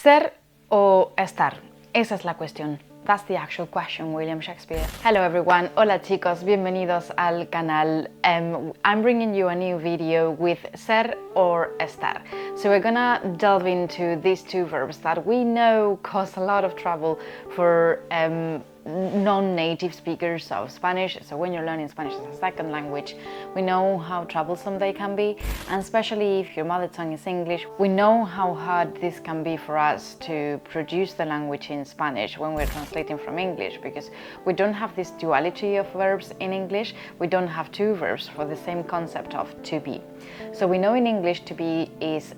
¿Ser o estar? Esa es la cuestión. That's the actual question, William Shakespeare. Hello everyone, hola chicos, bienvenidos al canal. I'm bringing you a new video with ser or estar. So we're gonna delve into these two verbs that we know cause a lot of trouble for non-native speakers of Spanish. So when you're learning Spanish as a second language, we know how troublesome they can be, and especially if your mother tongue is English, we know how hard this can be for us to produce the language in Spanish when we're translating from English, because we don't have this duality of verbs in English. We don't have two verbs for the same concept of to be. So we know in English to be is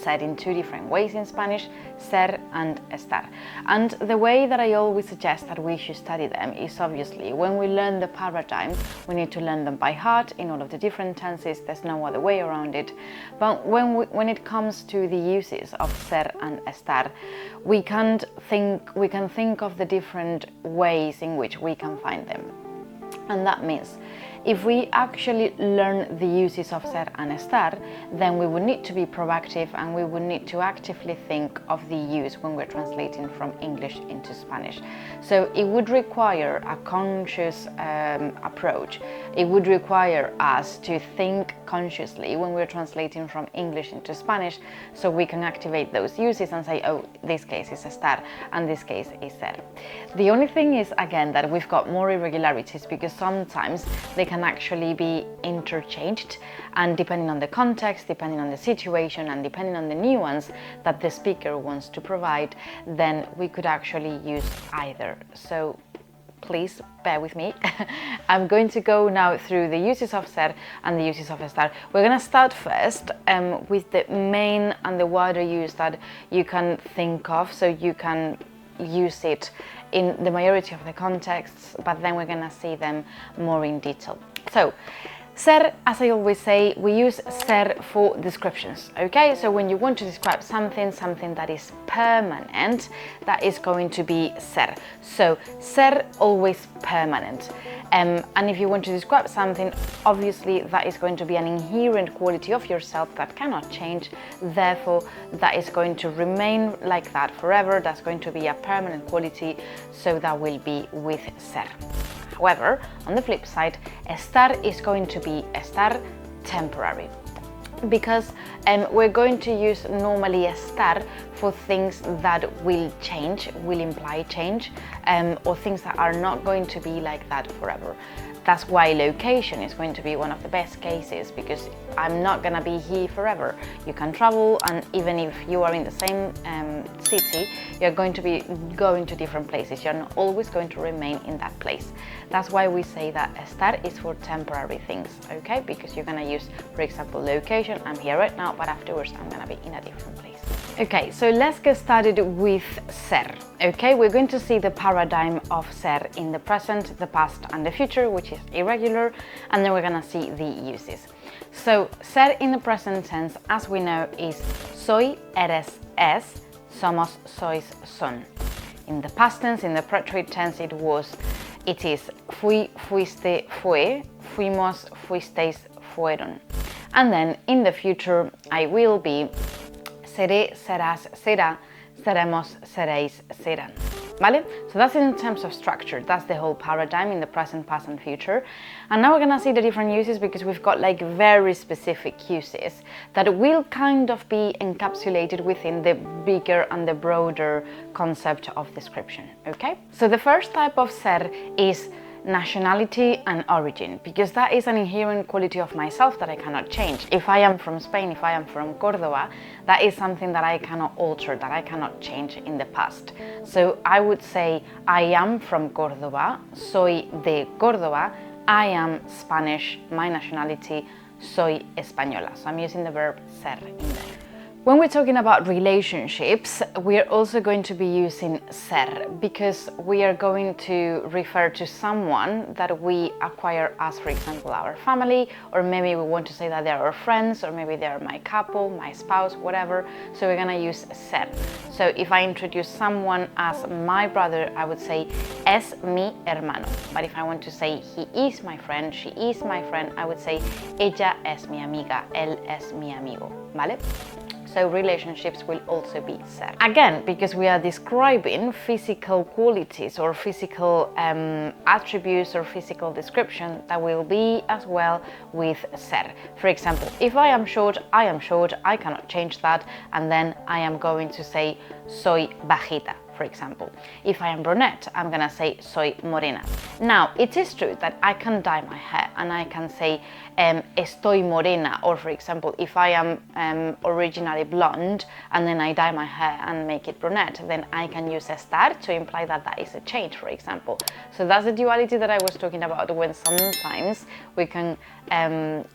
said in two different ways in Spanish, ser and estar. And the way that I always suggest that we should study them is obviously when we learn the paradigms, we need to learn them by heart in all of the different tenses. There's no other way around it. But when it comes to the uses of ser and estar, we can think of the different ways in which we can find them. And that means if we actually learn the uses of ser and estar, then we would need to be proactive and we would need to actively think of the use when we're translating from English into Spanish. So it would require a conscious approach. It would require us to think consciously when we're translating from English into Spanish, so we can activate those uses and say, oh, this case is estar and this case is ser. The only thing is, again, that we've got more irregularities because sometimes they can actually be interchanged, and depending on the context, depending on the situation, and depending on the nuance that the speaker wants to provide, then we could actually use either. So please bear with me. I'm going to go now through the uses of ser and the uses of estar. We're going to start first with the main and the wider use that you can think of, so you can use it in the majority of the contexts, but then we're going to see them more in detail. So, ser, as I always say, we use ser for descriptions, okay? So when you want to describe something that is permanent, that is going to be ser. So, ser, always permanent. And if you want to describe something, obviously that is going to be an inherent quality of yourself that cannot change, therefore that is going to remain like that forever. That's going to be a permanent quality, so that will be with ser. However, on the flip side, estar is going to be estar temporary, because we're going to use normally estar for things that will change, will imply change, or things that are not going to be like that forever. That's why location is going to be one of the best cases, because I'm not gonna be here forever. You can travel, and even if you are in the same city, you're going to be going to different places. You're not always going to remain in that place. That's why we say that estar is for temporary things, okay? Because you're gonna use, for example, location. I'm here right now, but afterwards I'm gonna be in a different place. Okay, so let's get started with ser. Okay, we're going to see the paradigm of ser in the present, the past, and the future, which is irregular, and then we're gonna see the uses. So, ser in the present tense, as we know, is soy, eres, es, somos, sois, son. In the past tense, in the preterite tense, it is fui, fuiste, fue, fuimos, fuisteis, fueron. And then in the future, I will be seré, serás, será, seremos, seréis, serán. Vale? So that's in terms of structure. That's the whole paradigm in the present, past, and future. And now we're gonna see the different uses, because we've got like very specific uses that will kind of be encapsulated within the bigger and the broader concept of description. Okay? So the first type of ser is nationality and origin, because that is an inherent quality of myself that I cannot change. If I am from Spain, if I am from Córdoba, that is something that I cannot alter, that I cannot change in the past. So I would say I am from Córdoba, soy de Córdoba, I am Spanish, my nationality, soy española. So I'm using the verb ser in there. When we're talking about relationships, we are also going to be using ser, because we are going to refer to someone that we acquire as, for example, our family, or maybe we want to say that they're our friends, or maybe they're my couple, my spouse, whatever. So we're gonna use ser. So if I introduce someone as my brother, I would say es mi hermano. But if I want to say he is my friend, she is my friend, I would say ella es mi amiga, él es mi amigo, ¿vale? so relationships will also be ser. Again, because we are describing physical qualities or physical attributes or physical description, that will be as well with ser. For example, if I am short, I cannot change that, and then I am going to say soy bajita. For example, if I am brunette, I'm gonna say soy morena. Now, it is true that I can dye my hair and I can say estoy morena, or for example, if I am originally blonde and then I dye my hair and make it brunette, then I can use estar to imply that that is a change, for example. So that's the duality that I was talking about, when sometimes we can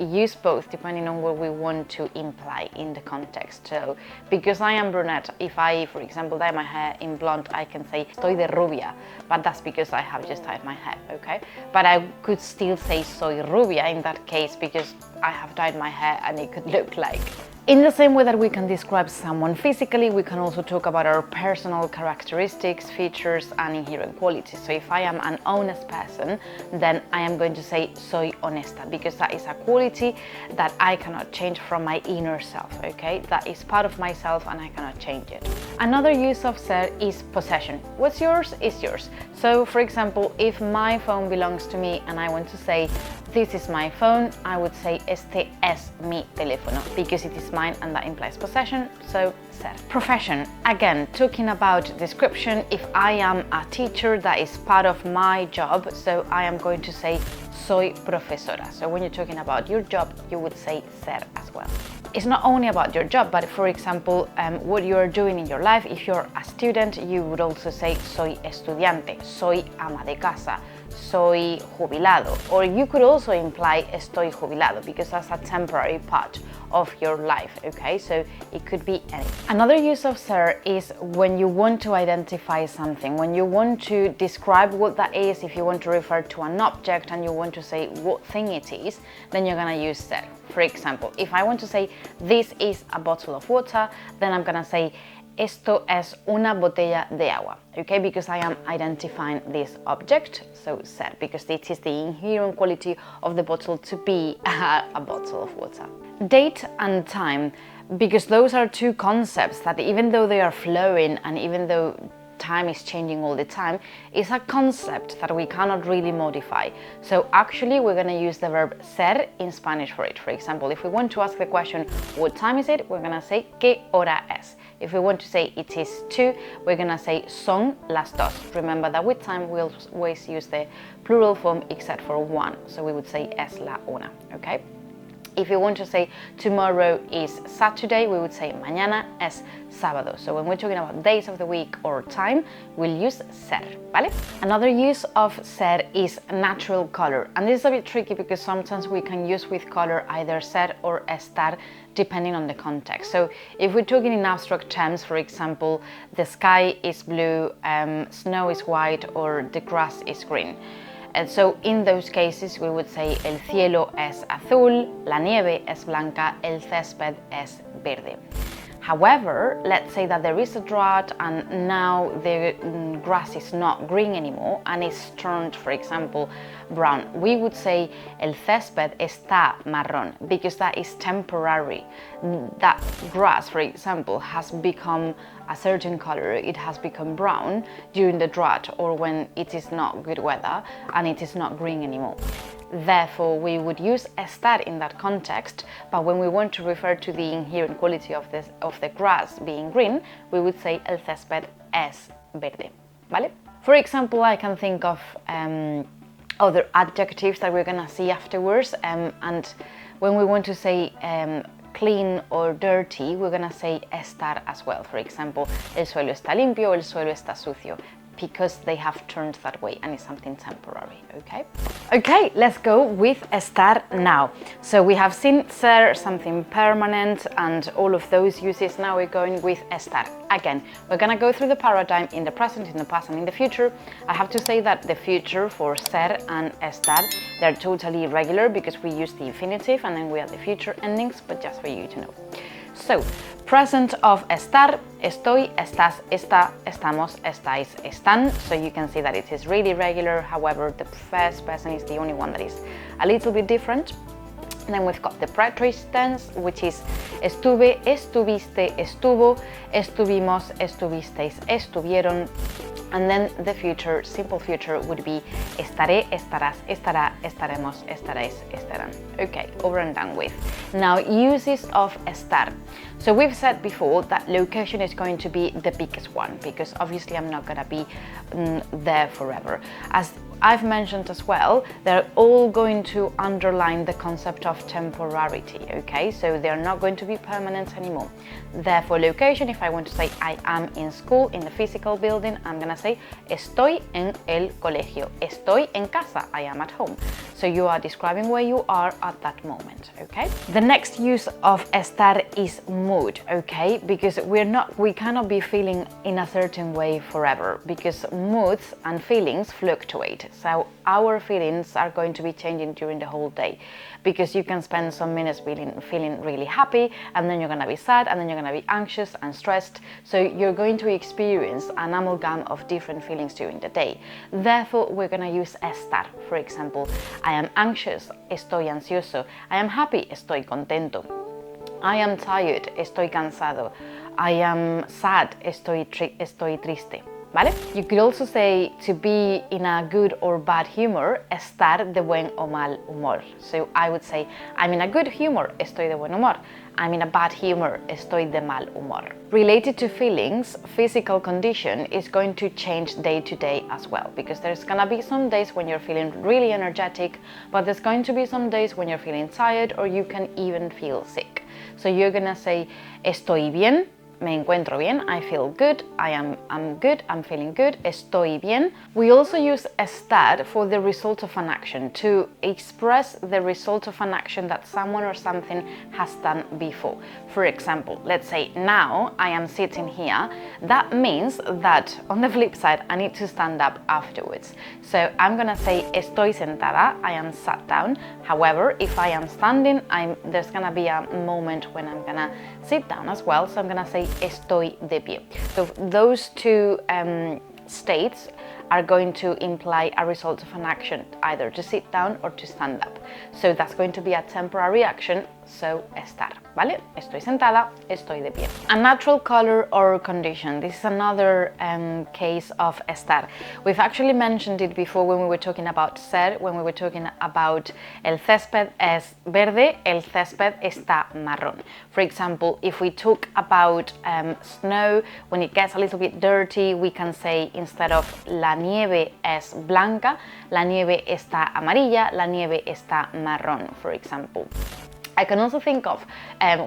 use both depending on what we want to imply in the context. So because I am brunette, if I, for example, dye my hair in blonde, I can say estoy de rubia, but that's because I have just dyed my hair, okay? But I could still say soy rubia in that case because I have dyed my hair and it could look like. In the same way that we can describe someone physically, we can also talk about our personal characteristics, features, and inherent qualities. So if I am an honest person, then I am going to say soy honesta, because that is a quality that I cannot change from my inner self, okay? That is part of myself and I cannot change it. Another use of ser is possession. What's yours is yours. So for example, if my phone belongs to me and I want to say this is my phone, I would say este es mi teléfono, because it is mine and that implies possession, so ser. Profession, again, talking about description, if I am a teacher, that is part of my job, so I am going to say soy profesora. So when you're talking about your job, you would say ser as well. It's not only about your job, but for example, what you are doing in your life. If you're a student, you would also say soy estudiante, soy ama de casa, soy jubilado, or you could also imply estoy jubilado, because that's a temporary part of your life, okay? So it could be anything. Another use of ser is when you want to identify something, when you want to describe what that is. If you want to refer to an object and you want to say what thing it is, then you're gonna use ser. For example, if I want to say this is a bottle of water, then I'm gonna say esto es una botella de agua, okay? Because I am identifying this object, so ser, because it is the inherent quality of the bottle to be a bottle of water. Date and time, because those are two concepts that even though they are flowing and even though time is changing all the time, is a concept that we cannot really modify. So actually we're going to use the verb ser in Spanish for it. For example, if we want to ask the question, what time is it? We're going to say ¿qué hora es? If we want to say it is 2, we're going to say son las dos. Remember that with time we'll always use the plural form except for one. So we would say es la una, okay? If you want to say tomorrow is Saturday, we would say mañana es sábado. So when we're talking about days of the week or time, we'll use ser, ¿vale? Another use of ser is natural color. And this is a bit tricky because sometimes we can use with color either ser or estar depending on the context. So if we're talking in abstract terms, for example, the sky is blue, snow is white, or the grass is green. And so in those cases we would say el cielo es azul, la nieve es blanca, el césped es verde. However, let's say that there is a drought and now the grass is not green anymore and it's turned, for example, brown. We would say el césped está marrón, because that is temporary. That grass, for example, has become a certain color, it has become brown during the drought or when it is not good weather and it is not green anymore. Therefore, we would use estar in that context, but when we want to refer to the inherent quality of the grass being green, we would say el césped es verde, ¿vale? For example, I can think of other adjectives that we're gonna see afterwards, and when we want to say clean or dirty, we're gonna say estar as well. For example, el suelo está limpio, el suelo está sucio, because they have turned that way and it's something temporary, okay? Okay, let's go with estar now. So we have seen ser, something permanent, and all of those uses. Now we're going with estar. Again, we're gonna go through the paradigm in the present, in the past, and in the future. I have to say that the future for ser and estar, they're totally irregular because we use the infinitive and then we have the future endings, but just for you to know. So, present of estar, estoy, estás, está, estamos, estáis, están. So you can see that it is really regular. However, the first person is the only one that is a little bit different. Then we've got the preterist tense, which is estuve, estuviste, estuvo, estuvimos, estuvisteis, estuvieron. And then the future, simple future, would be estaré, estarás, estará, estaremos, estaréis, estarán. Okay, over and done with. Now, uses of estar. So we've said before that location is going to be the biggest one, because obviously I'm not gonna be there forever. As I've mentioned as well, they're all going to underline the concept of temporarity, okay? So they're not going to be permanent anymore. Therefore, location, if I want to say I am in school, in the physical building, I'm gonna say estoy en el colegio. Estoy en casa, I am at home. So you are describing where you are at that moment, okay? The next use of estar is mood, okay? Because we cannot be feeling in a certain way forever, because moods and feelings fluctuate. So our feelings are going to be changing during the whole day, because you can spend some minutes feeling really happy, and then you're gonna be sad, and then you're gonna be anxious and stressed. So you're going to experience an amalgam of different feelings during the day. Therefore, we're gonna use estar. For example, I am anxious, estoy ansioso. I am happy, estoy contento. I am tired, estoy cansado. I am sad, estoy triste. ¿Vale? You could also say to be in a good or bad humor, estar de buen o mal humor. So I would say, I'm in a good humor, estoy de buen humor. I'm in a bad humor, estoy de mal humor. Related to feelings, physical condition is going to change day to day as well, because there's gonna be some days when you're feeling really energetic, but there's going to be some days when you're feeling tired, or you can even feel sick. So you're gonna say, estoy bien, me encuentro bien, I feel good, I'm good, I'm feeling good, estoy bien. We also use estar for the result of an action, to express the result of an action that someone or something has done before. For example, let's say now I am sitting here. That means that on the flip side, I need to stand up afterwards. So I'm gonna say estoy sentada, I am sat down. However, if I am standing, there's gonna be a moment when I'm gonna sit down as well. So I'm gonna say estoy de pie. So those two states are going to imply a result of an action, either to sit down or to stand up. So that's going to be a temporary action, so estar, ¿vale? Estoy sentada, estoy de pie. A natural color or condition. This is another case of estar. We've actually mentioned it before when we were talking about ser, when we were talking about el césped es verde, el césped está marrón. For example, if we talk about snow, when it gets a little bit dirty, we can say, instead of la nieve es blanca, la nieve está amarilla, la nieve está marrón, for example. I can also think of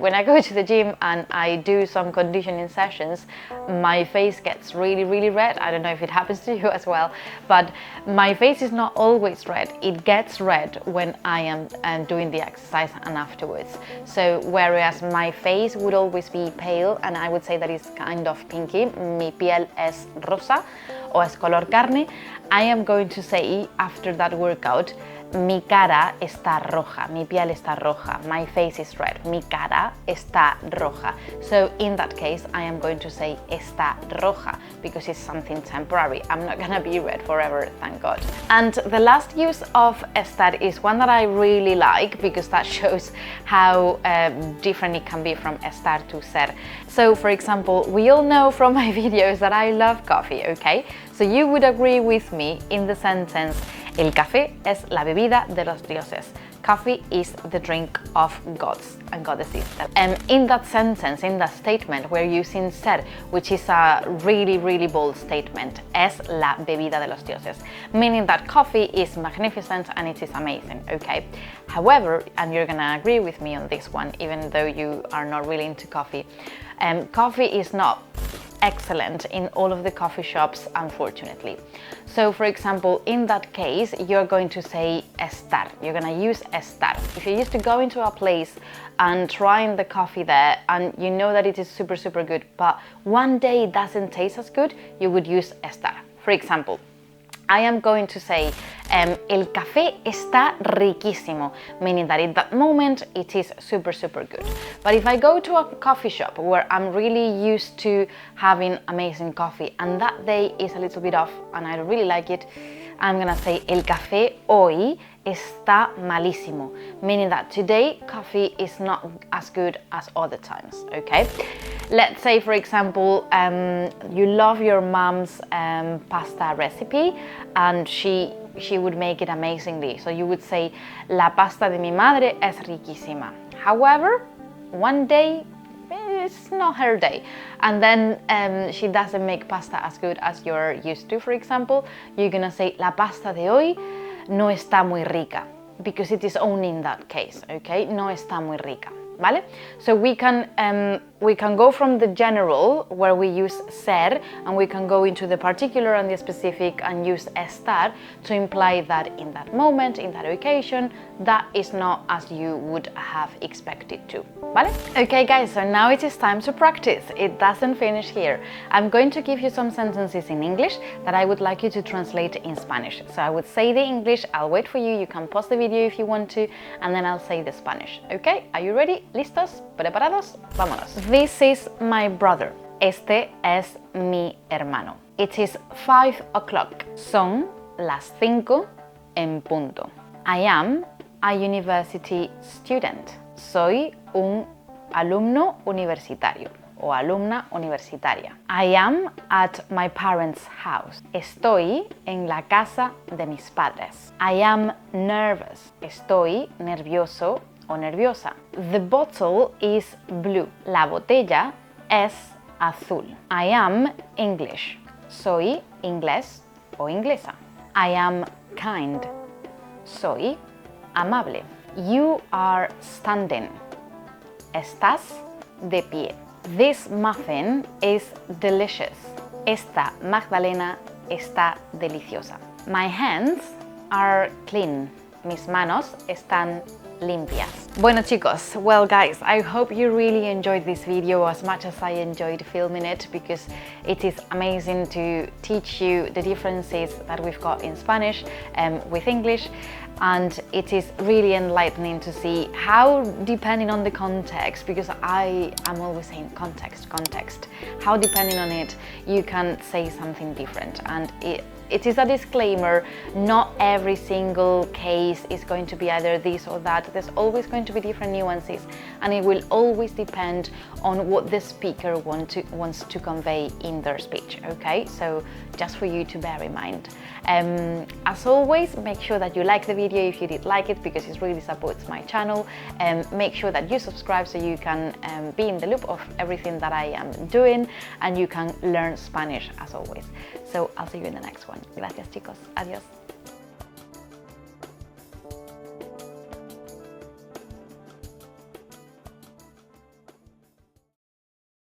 when I go to the gym and I do some conditioning sessions, my face gets really, really red. I don't know if it happens to you as well, but my face is not always red. It gets red when I am doing the exercise and afterwards. So whereas my face would always be pale, and I would say that it's kind of pinky, mi piel es rosa o es color carne, I am going to say after that workout, mi cara está roja, mi piel está roja, my face is red, mi cara está roja. So in that case, I am going to say está roja, because it's something temporary. I'm not gonna be red forever, thank God. And the last use of estar is one that I really like, because that shows how different it can be from estar to ser. So for example, we all know from my videos that I love coffee, okay? So you would agree with me in the sentence, el café es la bebida de los dioses. Coffee is the drink of gods and goddesses. And in that sentence, in that statement, we're using ser, which is a really, really bold statement. Es la bebida de los dioses, meaning that coffee is magnificent and it is amazing, okay? However, and you're gonna agree with me on this one, even though you are not really into coffee, coffee is not excellent in all of the coffee shops, unfortunately. So for example, in that case, you're going to say estar. You're gonna use estar. If you used to go into a place and trying the coffee there, and you know that it is super, super good, but one day it doesn't taste as good, you would use estar. For example, I am going to say, el café está riquísimo, meaning that at that moment it is super, super good. But if I go to a coffee shop where I'm really used to having amazing coffee and that day is a little bit off and I don't really like it, I'm gonna say, el café hoy está malísimo, meaning that today coffee is not as good as other times, okay? Let's say, for example, you love your mom's pasta recipe and she would make it amazingly. So you would say, la pasta de mi madre es riquísima. However, one day, it's not her day. And then she doesn't make pasta as good as you're used to, for example. You're gonna say, la pasta de hoy no está muy rica. Because it is only in that case, okay? No está muy rica. ¿Vale? So we can go from the general, where we use ser, and we can go into the particular and the specific and use estar to imply that in that moment, in that occasion, that is not as you would have expected to. ¿Vale? Okay guys, so now it is time to practice. It doesn't finish here. I'm going to give you some sentences in English that I would like you to translate in Spanish. So I would say the English, I'll wait for you, you can pause the video if you want to, and then I'll say the Spanish. Okay, are you ready? ¿Listos? ¿Preparados? Vámonos. This is my brother. Este es mi hermano. It is 5 o'clock. Son las 5 en punto. I am a university student. Soy un alumno universitario o alumna universitaria. I am at my parents' house. Estoy en la casa de mis padres. I am nervous. Estoy nervioso o nerviosa. The bottle is blue. La botella es azul. I am English. Soy inglés o inglesa. I am kind. Soy amable. You are standing. Estás de pie. This muffin is delicious. Esta magdalena está deliciosa. My hands are clean. Mis manos están limpias. Bueno chicos, well guys, I hope you really enjoyed this video as much as I enjoyed filming it, because it is amazing to teach you the differences that we've got in Spanish with English, and it is really enlightening to see how, depending on the context, because I am always saying context, how depending on it you can say something different. And it is a disclaimer, not every single case is going to be either this or that. There's always going to be different nuances, and it will always depend on what the speaker wants to convey in their speech, okay? So just for you to bear in mind. As always, make sure that you like the video if you did like it, because it really supports my channel. Make sure that you subscribe so you can be in the loop of everything that I am doing, and you can learn Spanish as always. So I'll see you in the next one. Gracias chicos, adiós.